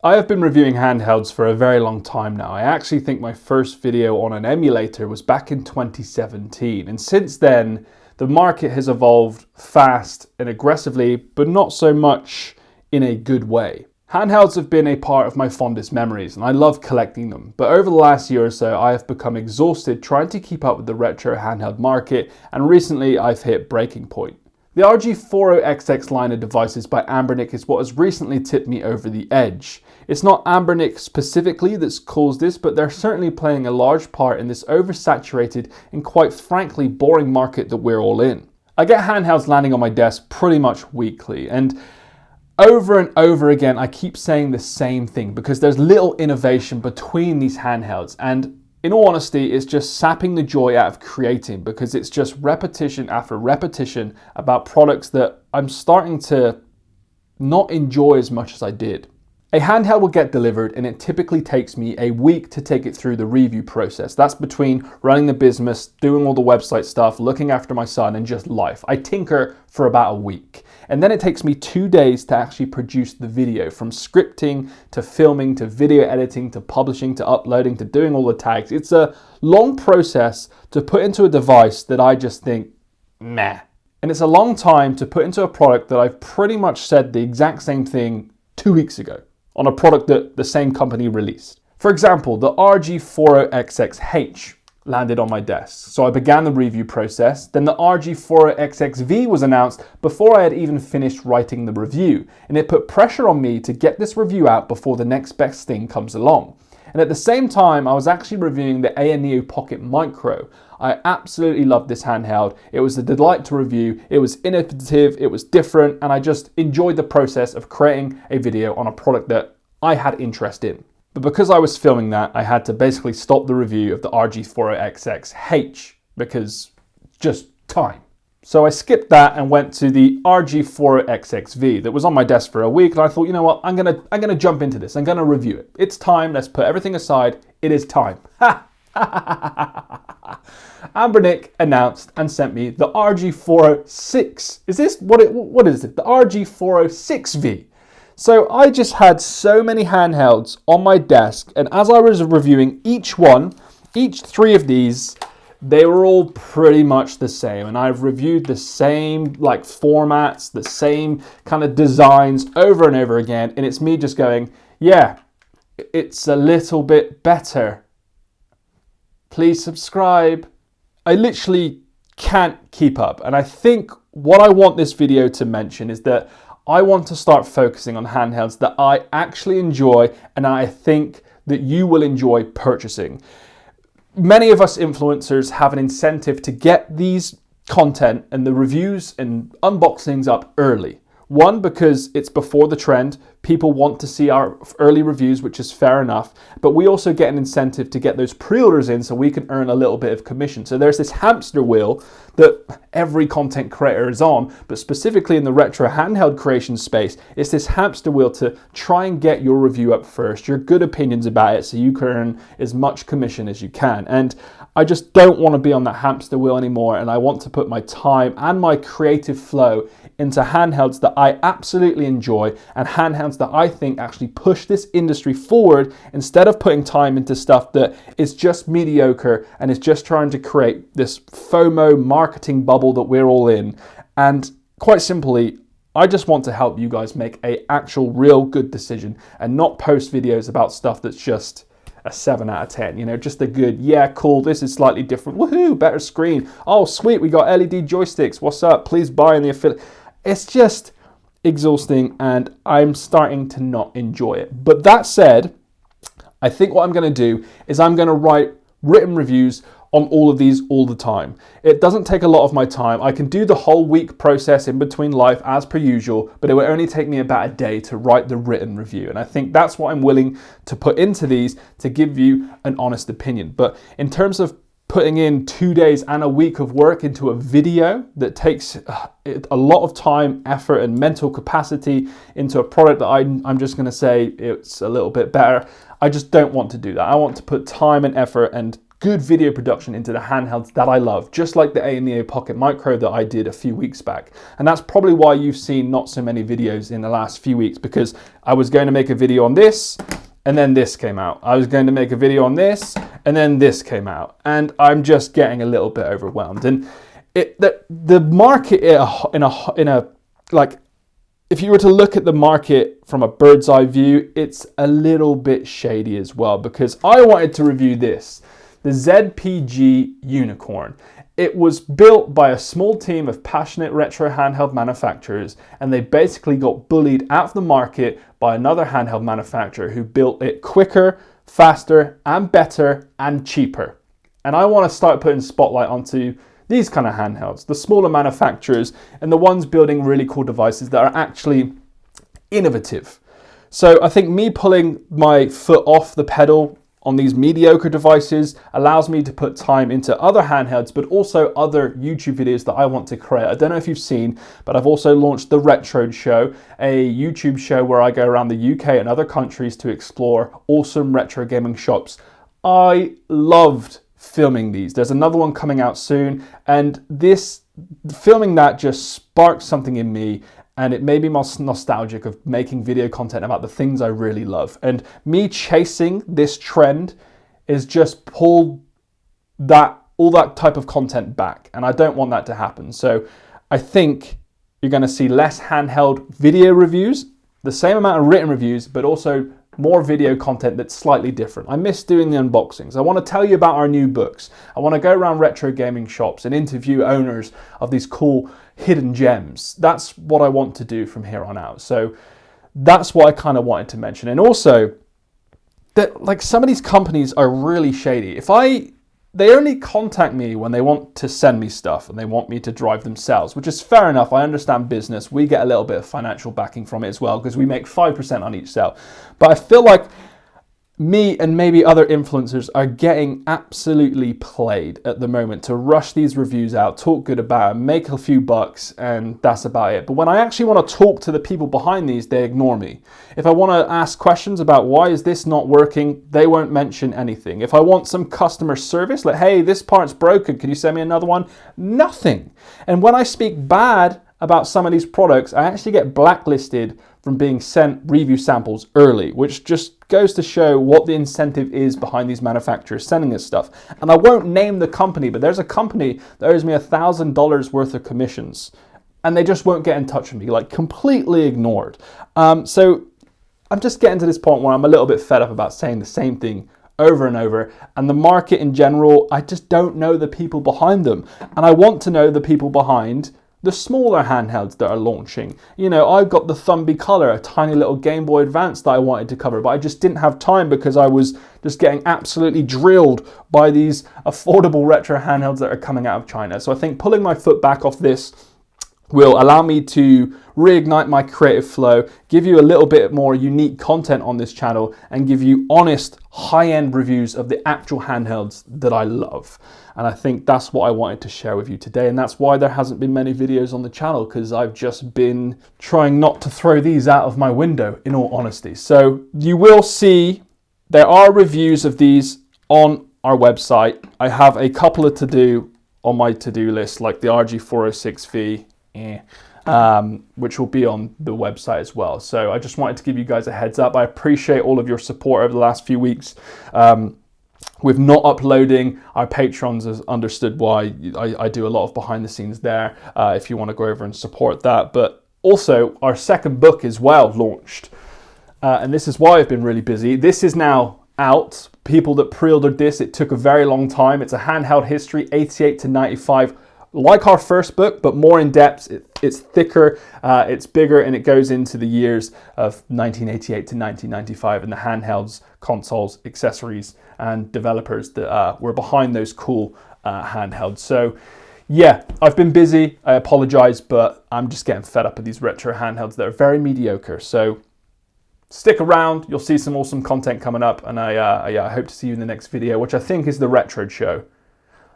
I have been reviewing handhelds for a very long time now. I actually think my first video on an emulator was back in 2017. And since then, the market has evolved fast and aggressively, but not so much in a good way. Handhelds have been a part of my fondest memories, and I love collecting them. But over the last year or so, I have become exhausted trying to keep up with the retro handheld market, and recently I've hit breaking point. The RG40XX line of devices by Anbernic is what has recently tipped me over the edge. It's not Anbernic specifically that's caused this, but they're certainly playing a large part in this oversaturated and quite frankly boring market that we're all in. I get handhelds landing on my desk pretty much weekly, and over again I keep saying the same thing because there's little innovation between these handhelds, and in all honesty, it's just sapping the joy out of creating because it's just repetition after repetition about products that I'm starting to not enjoy as much as I did. A handheld will get delivered and it typically takes me a week to take it through the review process. That's between running the business, doing all the website stuff, looking after my son, and just life. I tinker for about a week. And then it takes me 2 days to actually produce the video, from scripting to filming to video editing to publishing to uploading to doing all the tags. It's a long process to put into a device that I just think, meh. And it's a long time to put into a product that I've pretty much said the exact same thing 2 weeks ago on a product that the same company released. For example, the RG40XX-H landed on my desk. So I began the review process. Then the RG40XX-V was announced before I had even finished writing the review. And it put pressure on me to get this review out before the next best thing comes along. And at the same time, I was actually reviewing the Neo Pocket Micro. I absolutely loved this handheld. It was a delight to review. It was innovative, it was different, and I just enjoyed the process of creating a video on a product that I had interest in. But because I was filming that, I had to basically stop the review of the RG40XX-H because just time. So I skipped that and went to the RG40XX-V that was on my desk for a week, and I thought, you know what, I'm gonna jump into this. I'm gonna review it. It's time. Let's put everything aside. It is time. Ha! Anbernic announced and sent me the RG406. Is this what is it? The RG406V. So I just had so many handhelds on my desk, and as I was reviewing each three of these, they were all pretty much the same. And I've reviewed the same formats, the same kind of designs over and over again. And it's me just going, yeah, it's a little bit better. Please subscribe. I literally can't keep up. And I think what I want this video to mention is that I want to start focusing on handhelds that I actually enjoy and I think that you will enjoy purchasing. Many of us influencers have an incentive to get these content and the reviews and unboxings up early. One, because it's before the trend. People want to see our early reviews, which is fair enough. But we also get an incentive to get those pre-orders in so we can earn a little bit of commission. So there's this hamster wheel that every content creator is on, but specifically in the retro handheld creation space, it's this hamster wheel to try and get your review up first, your good opinions about it, so you can earn as much commission as you can. And I just don't want to be on that hamster wheel anymore, and I want to put my time and my creative flow into handhelds that I absolutely enjoy and handhelds that I think actually push this industry forward, instead of putting time into stuff that is just mediocre and is just trying to create this FOMO marketing bubble that we're all in. And quite simply, I just want to help you guys make an actual real good decision and not post videos about stuff that's just a 7 out of 10, you know, just a good, yeah, cool, this is slightly different, woohoo, better screen, oh sweet, we got LED joysticks, what's up, please buy in the affiliate. It's just exhausting and I'm starting to not enjoy it. But that said, I think what I'm going to do is I'm going to write written reviews on all of these all the time. It doesn't take a lot of my time. I can do the whole week process in between life as per usual, but it will only take me about a day to write the written review. And I think that's what I'm willing to put into these to give you an honest opinion. But in terms of putting in 2 days and a week of work into a video that takes a lot of time, effort, and mental capacity into a product that I'm just going to say it's a little bit better. I just don't want to do that. I want to put time and effort and good video production into the handhelds that I love, just like the A&EO Pocket Micro that I did a few weeks back. And that's probably why you've seen not so many videos in the last few weeks, because I was going to make a video on this, and then this came out. I was going to make a video on this, and then this came out. And I'm just getting a little bit overwhelmed. And the market if you were to look at the market from a bird's eye view, it's a little bit shady as well, because I wanted to review this, the ZPG Unicorn. It was built by a small team of passionate retro handheld manufacturers, and they basically got bullied out of the market by another handheld manufacturer who built it quicker, faster, and better, and cheaper. And I want to start putting spotlight onto these kind of handhelds, the smaller manufacturers and the ones building really cool devices that are actually innovative. So I think me pulling my foot off the pedal on these mediocre devices allows me to put time into other handhelds, but also other YouTube videos that I want to create. I don't know if you've seen, but I've also launched the Retro Show, a YouTube show where I go around the UK and other countries to explore awesome retro gaming shops. I loved filming these. There's another one coming out soon, and filming that just sparked something in me, and it made me more nostalgic of making video content about the things I really love. And me chasing this trend is just pulled all that type of content back, and I don't want that to happen. So I think you're going to see less handheld video reviews, the same amount of written reviews, but also more video content that's slightly different. I miss doing the unboxings. I want to tell you about our new books. I want to go around retro gaming shops and interview owners of these cool hidden gems. That's what I want to do from here on out. So that's what I kind of wanted to mention. And also that, like, some of these companies are really shady. They only contact me when they want to send me stuff and they want me to drive themselves, which is fair enough. I understand business. We get a little bit of financial backing from it as well, because we make 5% on each sale. But I feel like me and maybe other influencers are getting absolutely played at the moment to rush these reviews out, talk good about them, make a few bucks, and that's about it. But when I actually want to talk to the people behind these, they ignore me. If I want to ask questions about why is this not working, they won't mention anything. If I want some customer service, like, hey, this part's broken, can you send me another one? Nothing. And when I speak bad about some of these products, I actually get blacklisted from being sent review samples early, which just goes to show what the incentive is behind these manufacturers sending us stuff. And I won't name the company, but there's a company that owes me $1,000 worth of commissions, and they just won't get in touch with me, like completely ignored. So I'm just getting to this point where I'm a little bit fed up about saying the same thing over and over, and the market in general, I just don't know the people behind them, and I want to know the people behind the smaller handhelds that are launching. You know, I've got the Thumby Color, a tiny little Game Boy Advance that I wanted to cover, but I just didn't have time because I was just getting absolutely drilled by these affordable retro handhelds that are coming out of China. So I think pulling my foot back off this will allow me to reignite my creative flow, give you a little bit more unique content on this channel, and give you honest, high-end reviews of the actual handhelds that I love. And I think that's what I wanted to share with you today, and that's why there hasn't been many videos on the channel, because I've just been trying not to throw these out of my window, in all honesty. So you will see there are reviews of these on our website. I have a couple of to-do on my to-do list, like the RG406V, which will be on the website as well. So I just wanted to give you guys a heads up. I appreciate all of your support over the last few weeks. With not uploading, our patrons has understood why. I do a lot of behind the scenes there, if you want to go over and support that. But also, our second book is well launched. And this is why I've been really busy. This is now out. People that pre-ordered this, it took a very long time. It's a handheld history, 88 to 95. Like our first book, but more in depth. It's thicker, it's bigger, and it goes into the years of 1988 to 1995 and the handhelds, consoles, accessories, and developers that were behind those cool handhelds. So yeah, I've been busy. I apologize, but I'm just getting fed up with these retro handhelds that are very mediocre. So stick around. You'll see some awesome content coming up, and I hope to see you in the next video, which I think is the Retro Show.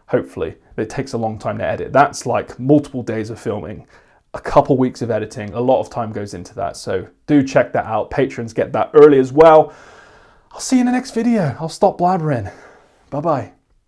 Hopefully. It takes a long time to edit. That's like multiple days of filming, a couple weeks of editing. A lot of time goes into that. So do check that out. Patrons get that early as well. I'll see you in the next video. I'll stop blabbering. Bye-bye.